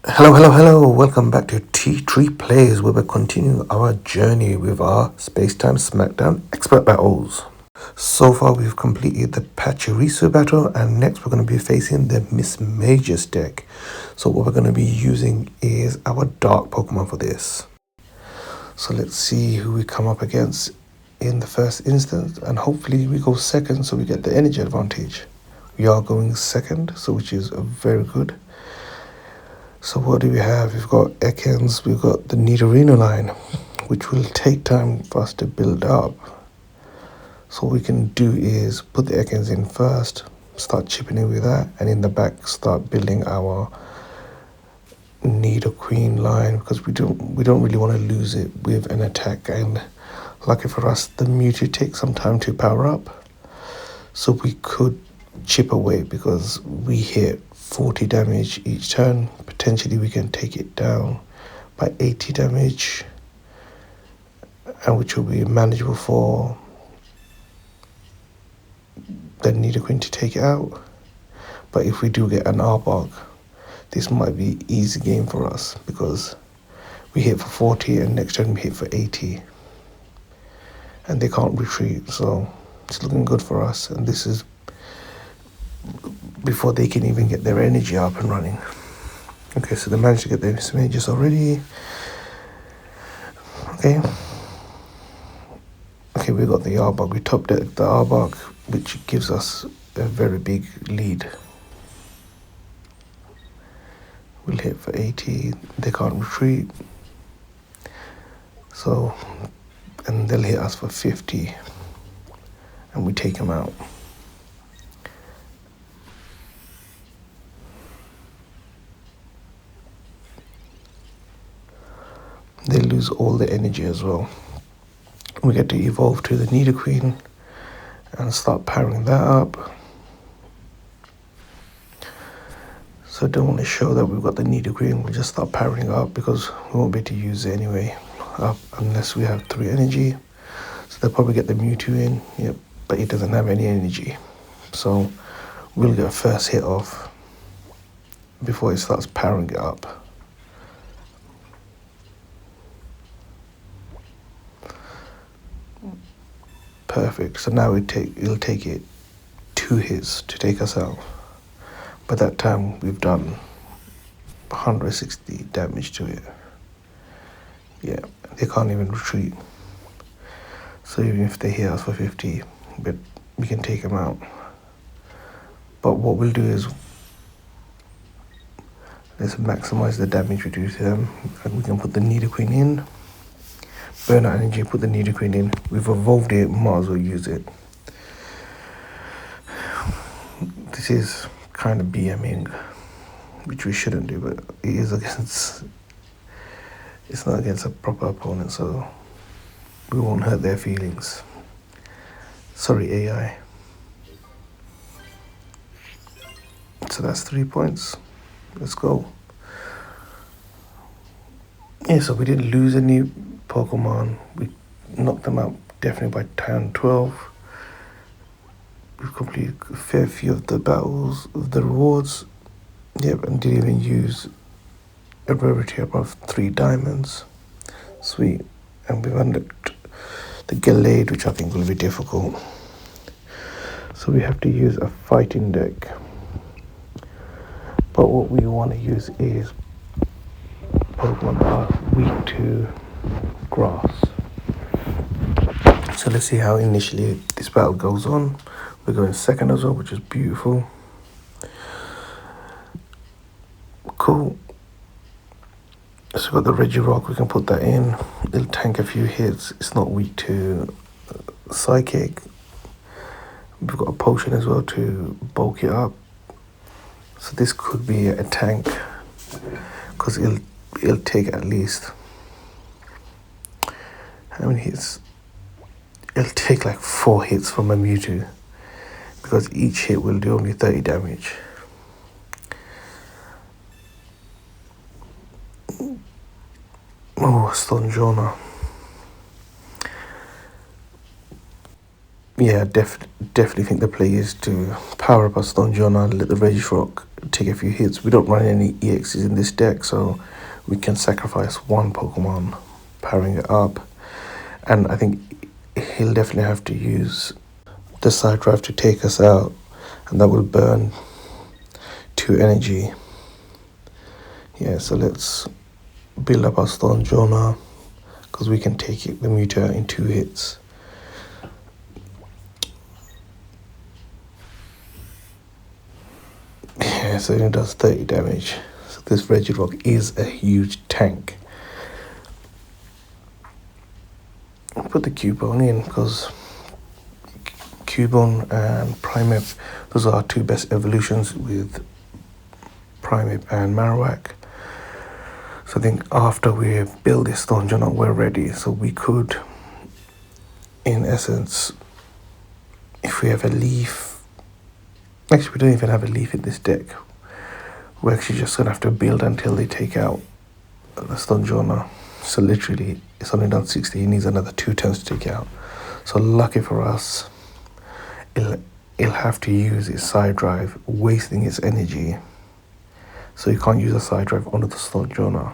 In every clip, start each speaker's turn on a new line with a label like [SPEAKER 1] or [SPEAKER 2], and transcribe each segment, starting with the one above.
[SPEAKER 1] Hello. Welcome back to T3 Plays, where we're continuing our journey with our Space-Time Smackdown expert battles. So far, we've completed the Pachirisu battle, and next we're going to be facing the Mismagius deck. So what we're going to be using is our Dark Pokemon for this. So let's see who we come up against in the first instance, and hopefully we go second so we get the energy advantage. We are going second, so which is very good. So what do we have? We've got Ekans, we've got the Nidorino line, which will take time for us to build up. So what we can do is put the Ekans in first, start chipping in with that, and in the back start building our Nidoqueen line, because we don't really want to lose it with an attack. And lucky for us, the Mewtwo takes some time to power up, so we could chip away because we hit 40 damage each turn. Potentially we can take it down by 80 damage, and which will be manageable for the Nidoqueen to take it out. But if we do get an Arbok, this might be easy game for us because we hit for 40 and next turn we hit for 80, and they can't retreat, so it's looking good for us. And this is before they can even get their energy up and running. Okay, so they managed to get their Mismagius already. Okay, we got the Arbok. We top decked the Arbok, which gives us a very big lead. We'll hit for 80. They can't retreat. So, and they'll hit us for 50, and we take them out. They lose all the energy as well. We get to evolve to the Nidoqueen and start powering that up. So I don't want to show that we've got the Nidoqueen. We'll just start powering up because we won't be able to use it anyway unless we have 3 energy. So they'll probably get the Mewtwo in, but it doesn't have any energy. So we'll get a first hit off before it starts powering it up. Perfect. So now it'll take it 2 hits to take us out. By that time, we've done 160 damage to it. Yeah, they can't even retreat. So even if they hit us for 50, but we can take them out. But what we'll do is let's maximize the damage we do to them, and we can put the Nidoqueen in. Burn out energy, put the Nidoqueen in. We've evolved it, might as well use it. This is kind of BMing, which we shouldn't do, but it is against, it's not against a proper opponent, so we won't hurt their feelings. Sorry, AI. So that's 3 points. Let's go. Yeah, so we didn't lose any Pokemon. We knocked them out definitely by turn 12. We've completed a fair few of the battles, of the rewards. And didn't even use a rarity above 3 diamonds. Sweet. And we've unlocked the Gallade, which I think will be difficult. So we have to use a fighting deck. But what we want to use is Pokemon that are weak to grass. So let's see how initially this battle goes on. We're going second as well, which is beautiful. Cool. So we've got the Regirock, we can put that in. It'll tank a few hits. It's not weak to Psychic. We've got a potion as well to bulk it up. So this could be a tank, because it'll take at least, how many hits? It'll take like 4 hits from a Mewtwo, because each hit will do only 30 damage. Oh, Stonjourner. Yeah, definitely think the play is to power up a Stonjourner and let the Regirock take a few hits. We don't run any EXs in this deck, so we can sacrifice one Pokemon, powering it up. And I think he'll definitely have to use the side drive to take us out, and that will burn 2 energy. Yeah, so let's build up our Stonjourner, because we can take the Mewtwo out in 2 hits. Yeah, so it does 30 damage. So this Regirock is a huge tank. I'll put the Cubone in, because Cubone and Primeape, those are our 2 best evolutions with Primeape and Marowak. So I think after we build this Stonjourner, we're ready. So we could, in essence, if we have a leaf, actually we don't even have a leaf in this deck. We're actually just going to have to build until they take out the Stonjourner. So literally, it's only done 60, he needs another 2 turns to take it out. So lucky for us, it'll have to use its side drive, wasting its energy. So you can't use a side drive onto the Stonjourner.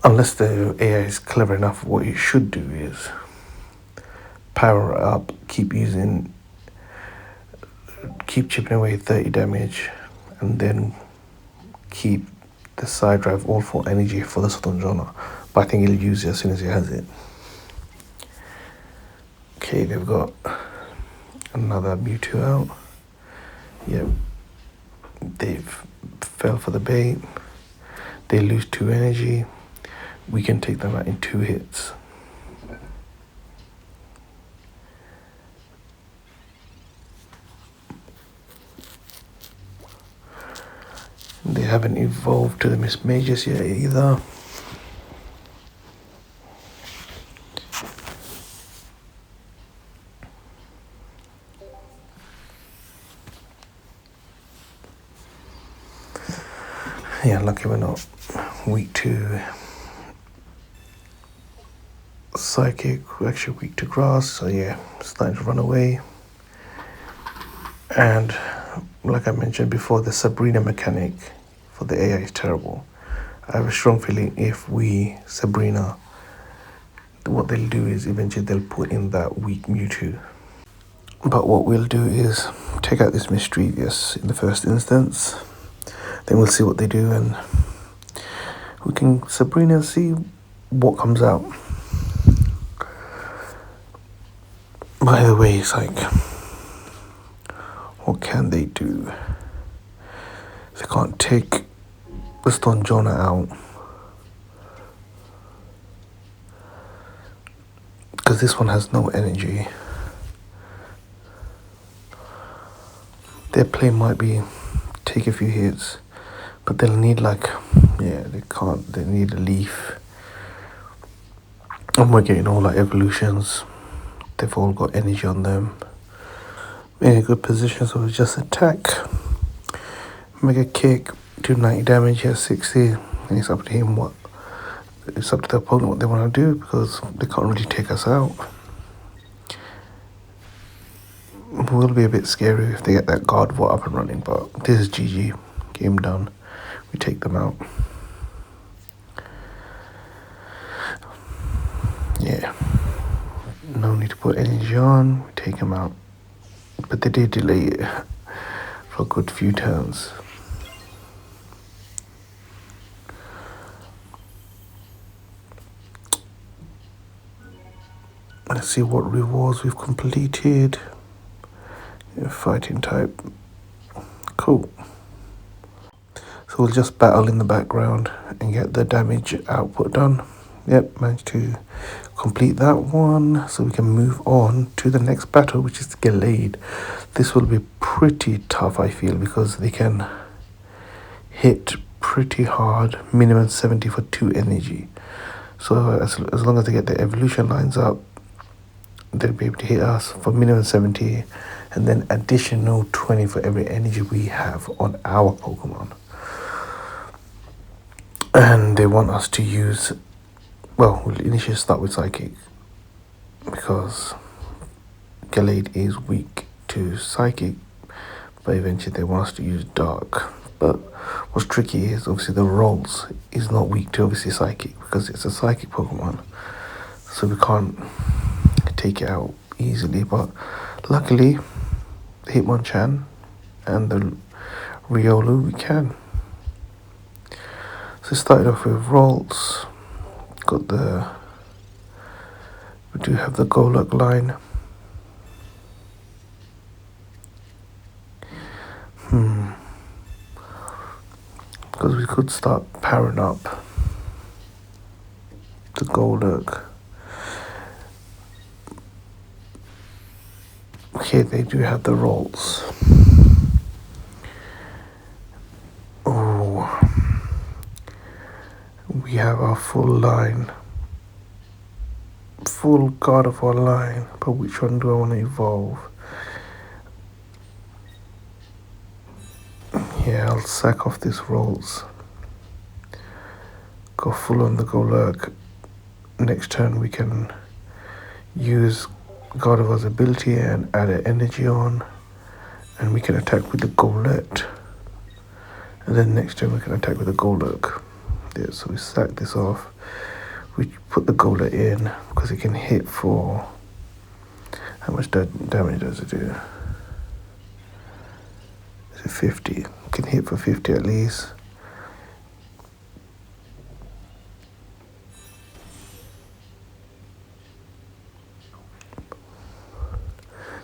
[SPEAKER 1] Unless the AI is clever enough, what it should do is power up, keep chipping away 30 damage, and then keep the side drive all for energy for the Stonjourner. But I think he'll use it as soon as he has it. Okay, they've got another Mewtwo out. Yep, they've fell for the bait. They lose 2 energy. We can take them out in 2 hits. They haven't evolved to the Mismagius yet either. Yeah, lucky we're not weak to Psychic, we're actually weak to Grass, so yeah, starting to run away. And like I mentioned before, the Sabrina mechanic for the AI is terrible. I have a strong feeling if we Sabrina, what they'll do is eventually they'll put in that weak Mewtwo. But what we'll do is take out this Mismagius in the first instance. Then we'll see what they do, and we can Sabrina and see what comes out. By the way, it's like, what can they do? They can't take the Stonjourner out, because this one has no energy. Their play might be take a few hits, but they'll need they need a leaf. And we're getting all our evolutions. They've all got energy on them. In a good position, so we just attack. Mega kick, do 90 damage, he has 60. And it's up to him it's up to the opponent what they want to do, because they can't really take us out. It will be a bit scary if they get that Gardevoir up and running, but this is GG. Game done. We take them out. Yeah. No need to put energy on. We take them out. But they did delay it for a good few turns. Let's see what rewards we've completed. Fighting type. Cool. So we'll just battle in the background and get the damage output done. Yep, managed to complete that one. So we can move on to the next battle, which is Gallade. This will be pretty tough, I feel, because they can hit pretty hard, minimum 70 for 2 energy. So as long as they get the evolution lines up, they'll be able to hit us for minimum 70, and then additional 20 for every energy we have on our Pokemon. And they want us to use, well, we'll initially start with Psychic, because Gallade is weak to Psychic, but eventually they want us to use dark. But what's tricky is obviously the rolls is not weak to obviously psychic because it's a psychic Pokemon, so we can't take it out easily. But luckily the Hitmonchan and the Riolu we can. So started off with rolls. We do have the Golurk line. Because we could start powering up the Golurk. Okay, they do have the rolls. Oh, we have our full line. Full Gardevoir line. But which one do I want to evolve? Yeah, I'll sack off these rolls. Go full on the Golurk. Next turn we can use Gardevoir's ability and add an energy on, and we can attack with the Golett. And then next turn we can attack with the Golurk. Yeah, so we sack this off. We put the Golett in because it can hit for... How much damage does it do? Is it 50? It can hit for 50 at least.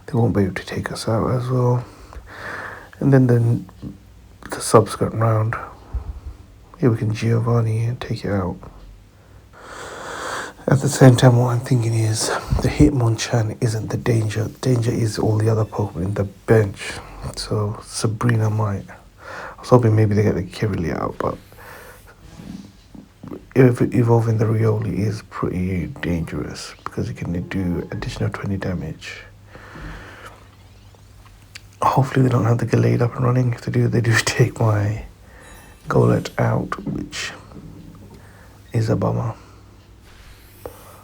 [SPEAKER 1] They won't be able to take us out as well. And then the subsequent round, here we can Giovanni and take it out. At the same time, what I'm thinking is the Hitmonchan isn't the danger. The danger is all the other Pokemon in the bench. So Sabrina might. I was hoping maybe they get the Kirili out, but evolving the Rioli is pretty dangerous because it can do additional 20 damage. Hopefully they don't have the Gallade up and running. If they do take my Golett out, which is a bummer.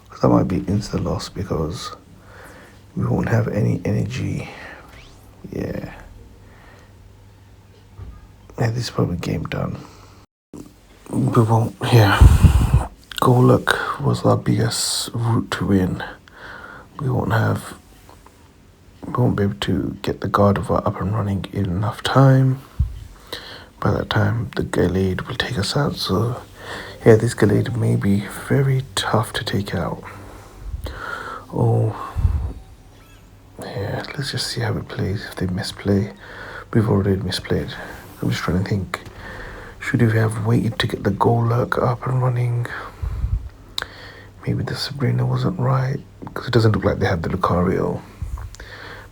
[SPEAKER 1] Because that might be insta loss because we won't have any energy. Yeah, this is probably game done. We won't, yeah. Golurk was our biggest route to win. We won't be able to get the Gardevoir up and running in enough time. By that time, the Gallade will take us out. So, yeah, this Gallade may be very tough to take out. Oh, yeah, let's just see how it plays. If they misplay, we've already misplayed. I'm just trying to think. Should we have waited to get the Golurk up and running? Maybe the Sabrina wasn't right because it doesn't look like they have the Lucario.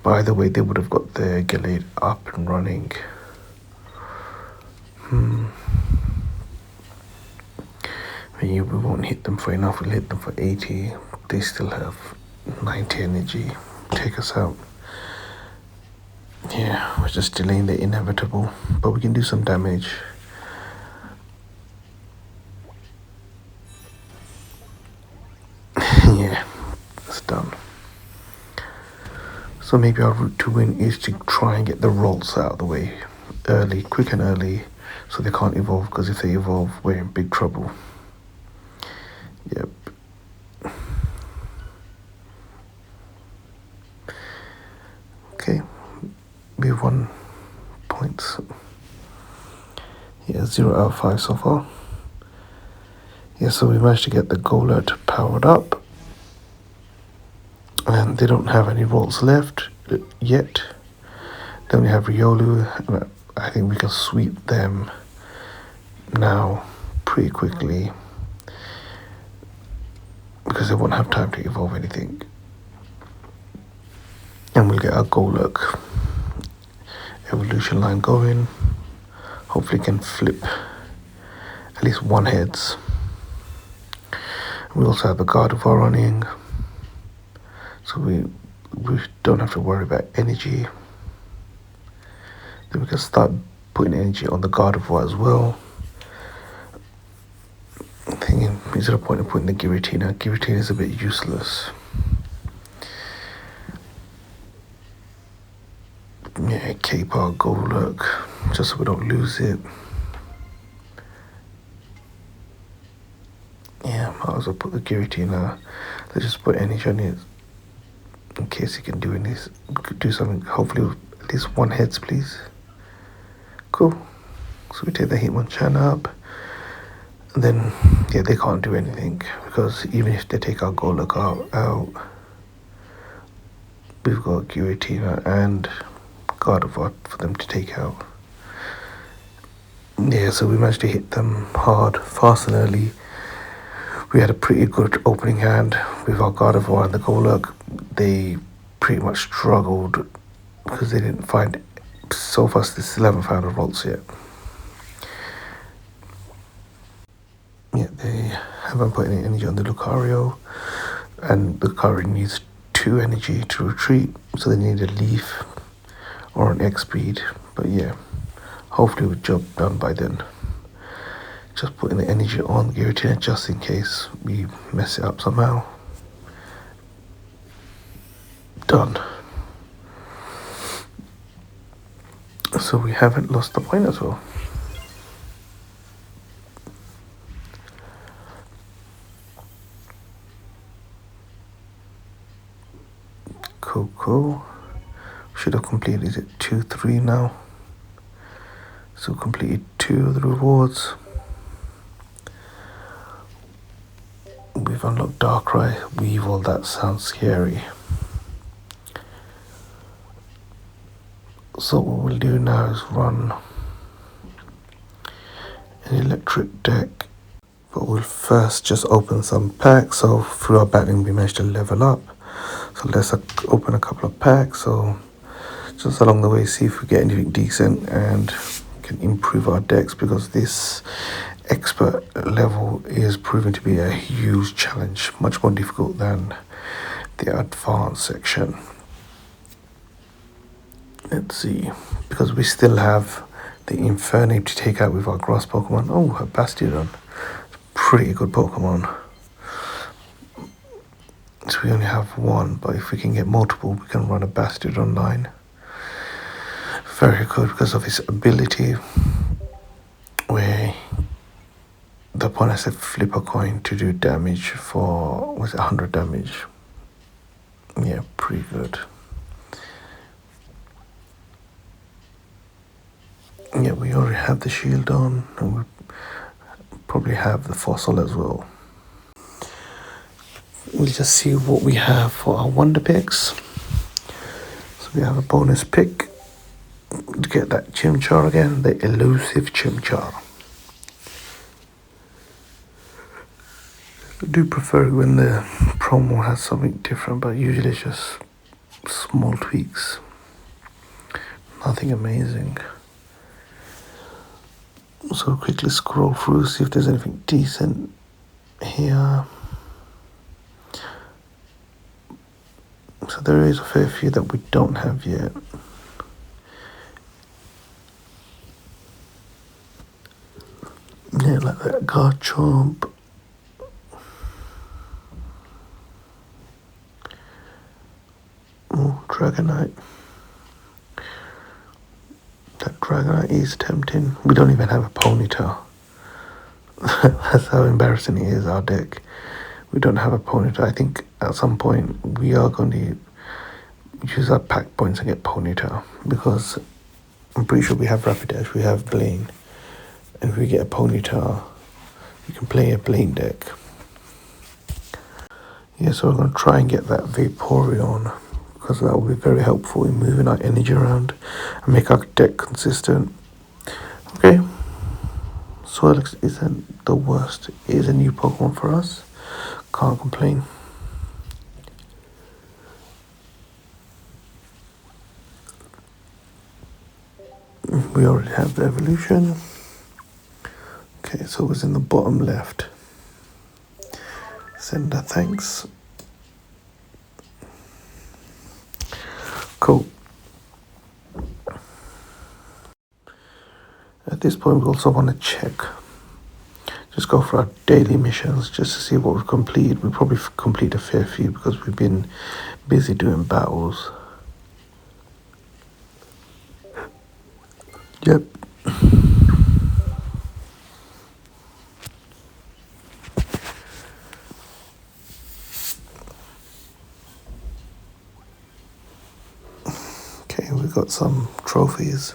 [SPEAKER 1] But either way, they would have got the Gallade up and running. Maybe we won't hit them for enough. We'll hit them for 80. They still have 90 energy. Take us out. Yeah, we're just delaying the inevitable. But we can do some damage. Yeah, it's done. So maybe our route to win is to try and get the rolls out of the way early, quick and early, so they can't evolve, because if they evolve, we're in big trouble. Yep. Okay, we have 1 point. Yeah, 0 out of 5 so far. Yeah, so we managed to get the Golett powered up. And they don't have any rolls left yet. Then we have Riolu, and I think we can sweep them now pretty quickly because they won't have time to evolve anything. And we'll get our Golurk evolution line going. Hopefully can flip at least 1 heads. We also have the Gardevoir running. So we don't have to worry about energy. Then we can start putting energy on the Gardevoir as well. I'm thinking, is there a point of putting the Giratina? Giratina is a bit useless. Yeah, cape our Golurk just so we don't lose it. Yeah, might as well put the Giratina. Let's just put energy on it in case he can do something. Hopefully with at least one heads, please. Cool. So we take the Hitmonchan up. And then, yeah, they can't do anything because even if they take our Golurk out, we've got Giratina and Gardevoir for them to take out. Yeah, so we managed to hit them hard, fast and early. We had a pretty good opening hand with our Gardevoir and the Golurk. They pretty much struggled because they didn't find, so far they still haven't found a Ralts yet. Yeah, they haven't put any energy on the Lucario, and the Lucario needs 2 energy to retreat, so they need a Leaf or an X-Speed. But yeah, hopefully we'll job done by then. Just putting the energy on Giratina just in case we mess it up somehow. Done. So we haven't lost the point as well. Cool. Should have completed, is it 2-3 now? So completed 2 of the rewards. We've unlocked Darkrai, Weevil, that sounds scary. So what we'll do now is run an electric deck. But we'll first just open some packs. So through our battling we managed to level up. So let's open a couple of packs. So just along the way see if we get anything decent and can improve our decks, because this expert level is proving to be a huge challenge, much more difficult than the advanced section. Let's see, because we still have the Infernape to take out with our grass Pokemon. Oh, a Bastiodon, pretty good Pokemon. So we only have one, but if we can get multiple we can run a Bastiodon line. Very good because of his ability where the opponent has to flip a coin to do damage for, was it 100 damage? Yeah, pretty good. Yeah, we already have the shield on, and we probably have the fossil as well. We'll just see what we have for our wonder picks. So we have a bonus pick to get that Chimchar again, the elusive Chimchar. I do prefer it when the promo has something different, but usually it's just small tweaks. Nothing amazing. So quickly scroll through, see if there's anything decent here. So there is a fair few that we don't have yet. Yeah, like that Garchomp. Oh, Dragonite. That Dragonite is tempting. We don't even have a Ponyta. That's how embarrassing it is, our deck. We don't have a Ponyta. I think at some point we are going to use our pack points and get Ponyta, because I'm pretty sure we have Rapidash, we have Blaine, and if we get a Ponyta, we can play a Blaine deck. Yeah, so we're going to try and get that Vaporeon, because that will be very helpful in moving our energy around and make our deck consistent. Okay, Swirlix isn't the worst. It is a new Pokemon for us. Can't complain. We already have the evolution. Okay, so it was in the bottom left. Send a thanks. Cool. At this point, we also want to check. Just go for our daily missions just to see what we've completed. We probably complete a fair few because we've been busy doing battles. Yep. Okay, we got some trophies.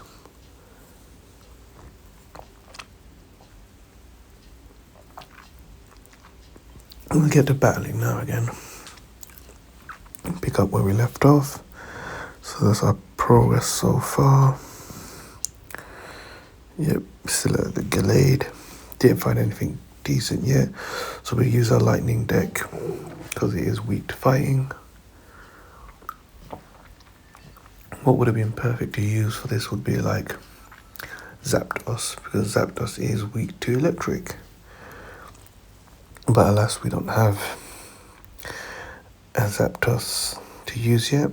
[SPEAKER 1] We'll get to battling now again. Pick up where we left off. So that's our progress so far. Yep, still at the Gallade. Didn't find anything decent yet. So we use our lightning deck because it is weak to fighting. What would have been perfect to use for this would be like Zapdos, because Zapdos is weak to electric. But alas, we don't have a Zapdos to use yet.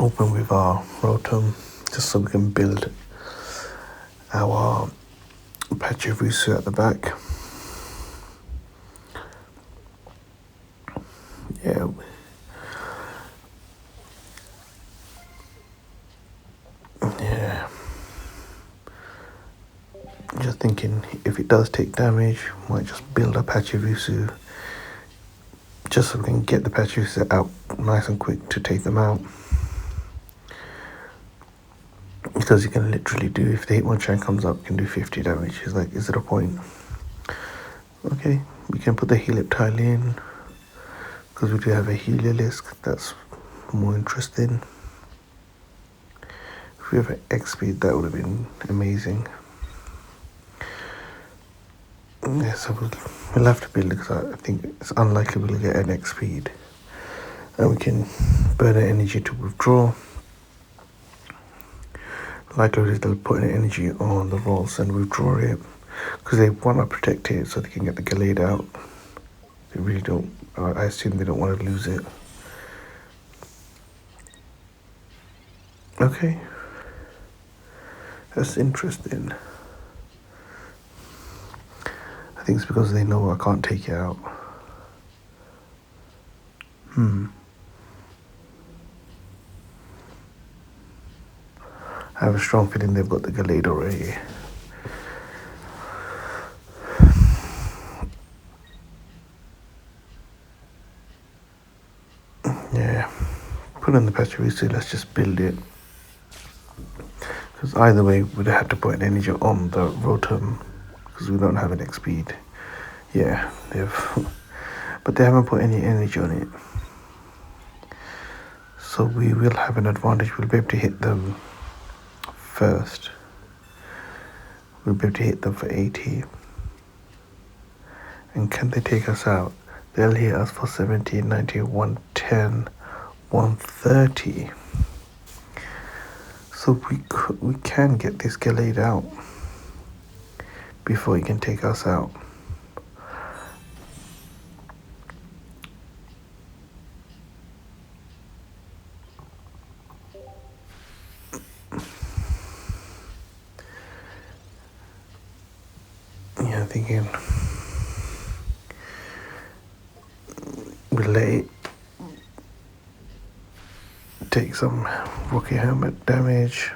[SPEAKER 1] Open with our Rotom just so we can build our Pachirisu at the back. Yeah. Yeah. Just thinking if it does take damage, might just build a Pachirisu just so we can get the Pachirisu out nice and quick to take them out. Because you can literally do, if the Hitmonchan comes up, you can do 50 damage. It's like, is it a point? Okay, we can put the Helioptile in, because we do have a Heliolisk, that's more interesting. If we have an X-Speed, that would have been amazing. Yeah, so we'll have to build it, because I think it's unlikely we'll get an X-Speed. And we can burn an energy to withdraw. Likelihood is they'll put an energy on the rolls and withdraw it because they want to protect it so they can get the Gallade out. They really don't, I assume they don't want to lose it. Okay, that's interesting. I think it's because they know I can't take it out. I have a strong feeling they've got the Gallade already. Yeah, put in the Pachirisu, let's just build it. Because either way, we'd have to put an energy on the Rotom because we don't have an X-Speed. Yeah, but they haven't put any energy on it. So we will have an advantage, we'll be able to hit them first. We'll be able to hit them for 80. And can they take us out? They'll hit us for 70, 90, 110, 130. So we can get this Gallade out before he can take us out. Yeah, thinking we'll let it take some Rocky Helmet damage.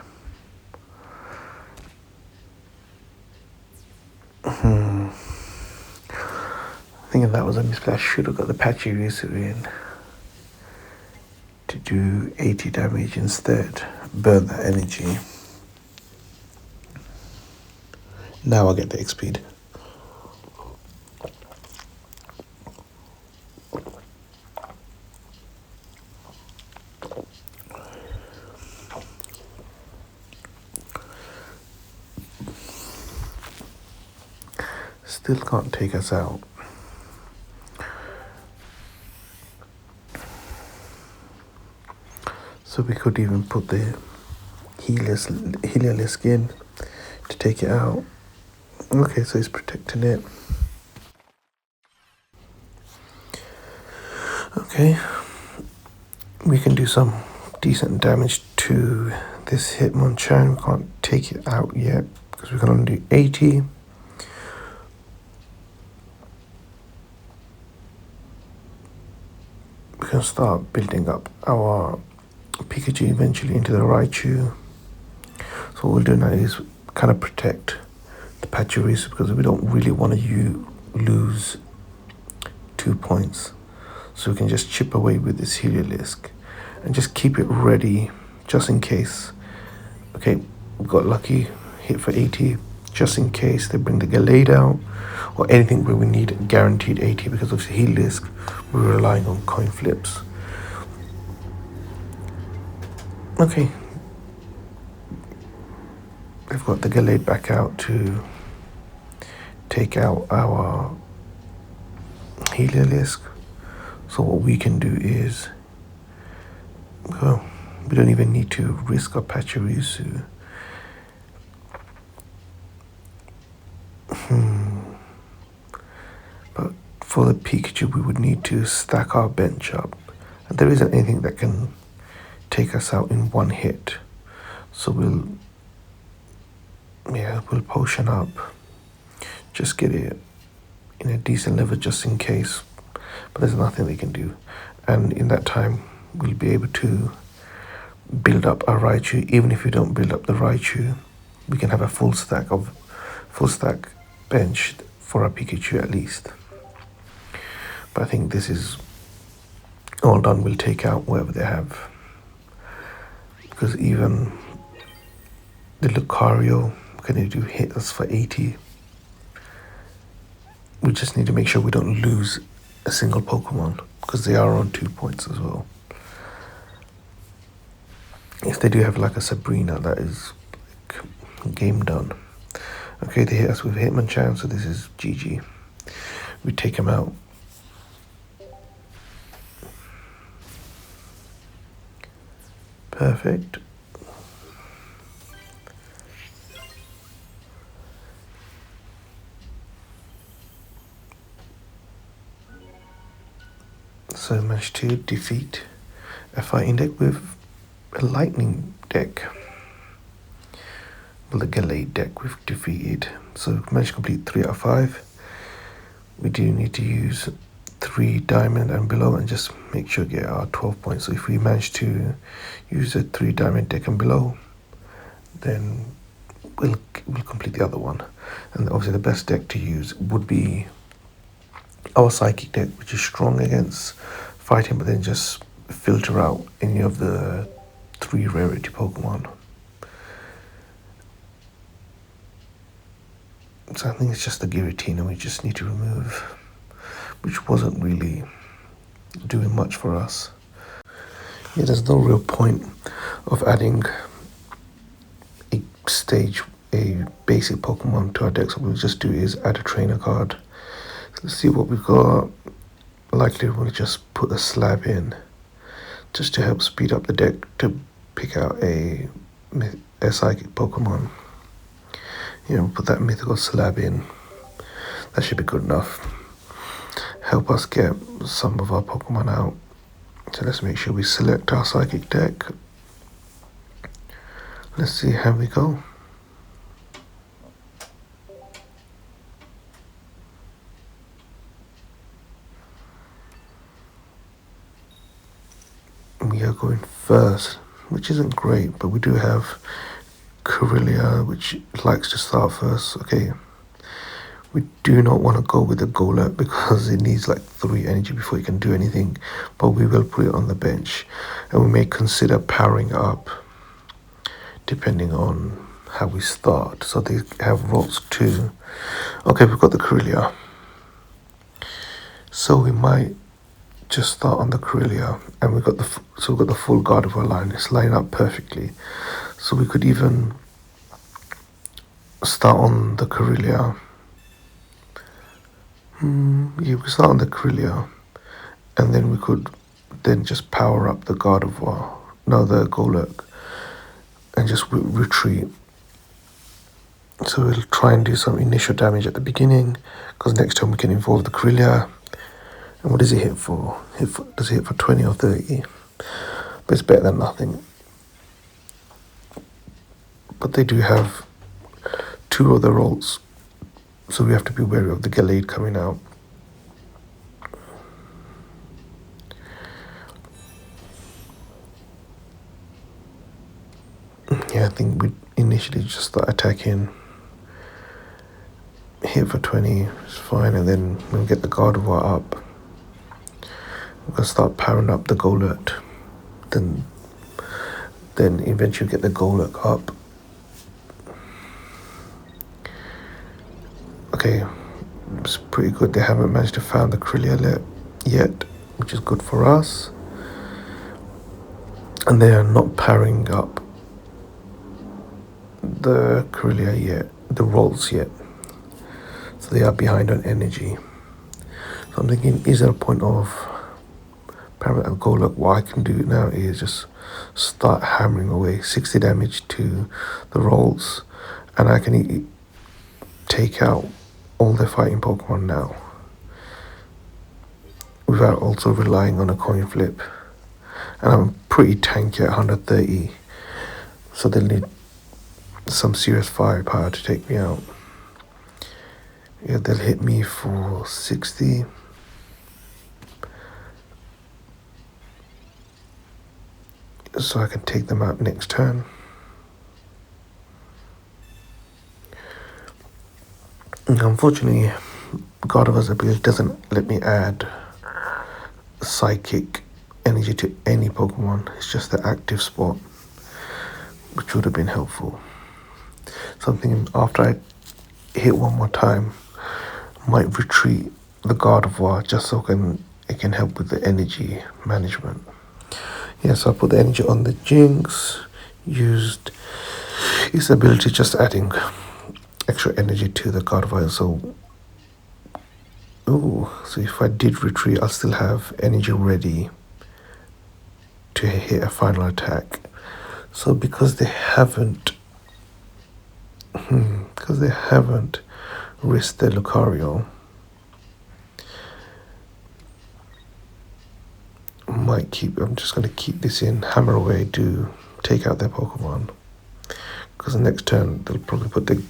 [SPEAKER 1] Thinking that was a misplay. I should have got the Pachirisu in to do 80 damage instead. Burn that energy. Now I'll get the X-Speed. Still can't take us out. So we could even put the Heliolisk in to take it out. Okay, so he's protecting it. Okay, we can do some decent damage to this Hitmonchan. We can't take it out yet because we can only do 80. can start building up our Pikachu eventually into the Raichu. So what we'll do now is kind of protect the Pachirisu because we don't really want to lose 2 points. So we can just chip away with this Heliolisk and just keep it ready just in case. Okay, we got lucky, hit for 80, just in case they bring the Gallade out or anything where we need guaranteed 80 because of Heliolisk, we're relying on coin flips. Okay, we've got the Gallade back out to take out our Heliolisk. So what we can do is, well, we don't even need to risk our Pachirisu. But for the Pikachu, we would need to stack our bench up. And there isn't anything that can take us out in one hit. So we'll potion up. Just get it in a decent level just in case. But there's nothing they can do. And in that time, we'll be able to build up our Raichu. Even if we don't build up the Raichu, we can have a full stack bench for our Pikachu at least. But I think this is all done. We'll take out whatever they have. Because even the Lucario can do hit us for 80. We just need to make sure we don't lose a single Pokemon because they are on 2 points as well. If they do have like a Sabrina, that is like game done. Okay, they hit us with Hitmonchan, so this is GG. We take him out. Perfect. So I managed to defeat a fighting deck with a lightning deck. Well, the Gallade deck we've defeated. So we managed to complete 3 out of 5. We do need to use 3 diamond and below and just make sure we get our 12 points. So if we manage to use a 3 diamond deck and below, then we'll complete the other one. And obviously the best deck to use would be our Psychic deck, which is strong against fighting, but then just filter out any of the 3 rarity Pokemon. So I think it's just the Giratina we just need to remove, which wasn't really doing much for us. Yeah, there's no real point of adding a basic Pokemon to our deck. So what we'll just do is add a trainer card. So let's see what we've got. Likely we'll just put a slab in just to help speed up the deck to pick out a psychic Pokemon. You know, put that mythical slab in. That should be good enough. Help us get some of our Pokemon out. So let's make sure we select our psychic deck. Let's see how we go. We are going first, which isn't great, but we do have Corellia, which likes to start first. Okay, we do not want to go with the Golett because it needs like 3 energy before it can do anything, but we will put it on the bench and we may consider powering up depending on how we start. So they have roles too. Okay, we've got the Corellia, so we might just start on the Corellia, and we've got the full Gardevoir line. It's lined up perfectly, so we could even start on the Corellia. Yeah, we could start on the Corellia, and then we could just power up the Gardevoir, the Golett, and just retreat. So we'll try and do some initial damage at the beginning, because next time we can involve the Corellia. And what does it hit for? Does it hit for 20 or 30? But it's better than nothing. But they do have 2 other rolls, so we have to be wary of the Gallade coming out. Yeah, I think we initially just start attacking, hit for 20, it's fine, and then we'll get the Gardevoir up. We're gonna start powering up the Golett, then eventually get the Golett up. Okay, it's pretty good. They haven't managed to find the Corellia yet, which is good for us. And they are not powering up the Corellia yet, the rolls yet. So they are behind on energy. So I'm thinking, is there a point of powering up Golett? What I can do now is just start hammering away 60 damage to the rolls, and I can take out all their fighting Pokemon now without also relying on a coin flip. And I'm pretty tanky at 130, so they'll need some serious firepower to take me out. Yeah, they'll hit me for 60. So I can take them out next turn. And unfortunately, Gardevoir's ability doesn't let me add psychic energy to any Pokemon. It's just the active spot, which would have been helpful. So I'm thinking after I hit one more time, I might retreat the Gardevoir just so it can help with the energy management. Yeah, so I put the energy on the Jinx, used its ability, just adding extra energy to the Gardevoir. So if I did retreat, I'll still have energy ready to hit a final attack. So because they haven't risked their Lucario, I'm just going to keep this in, hammer away to take out their Pokemon, because the next turn they'll probably put the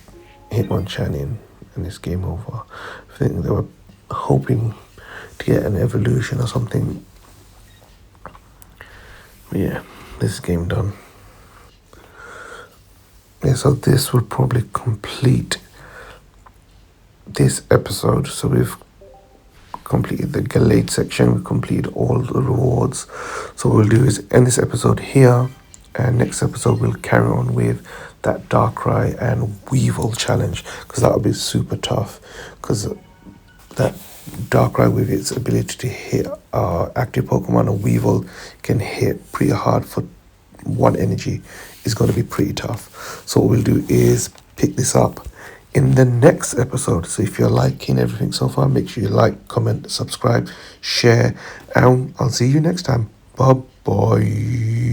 [SPEAKER 1] Hitmonchan in and it's game over. I think they were hoping to get an evolution or something. But yeah, this is game done. Yeah, so this will probably complete this episode. So we've completed the Gallade section, we completed all the rewards. So what we'll do is end this episode here, and next episode we'll carry on with that Darkrai and Weevil challenge, because that'll be super tough, because that Darkrai with its ability to hit active Pokemon, and Weevil can hit pretty hard for one energy, is going to be pretty tough. So what we'll do is pick this up in the next episode. So if you're liking everything so far, make sure you like, comment, subscribe, share, and I'll see you next time. Bye bye.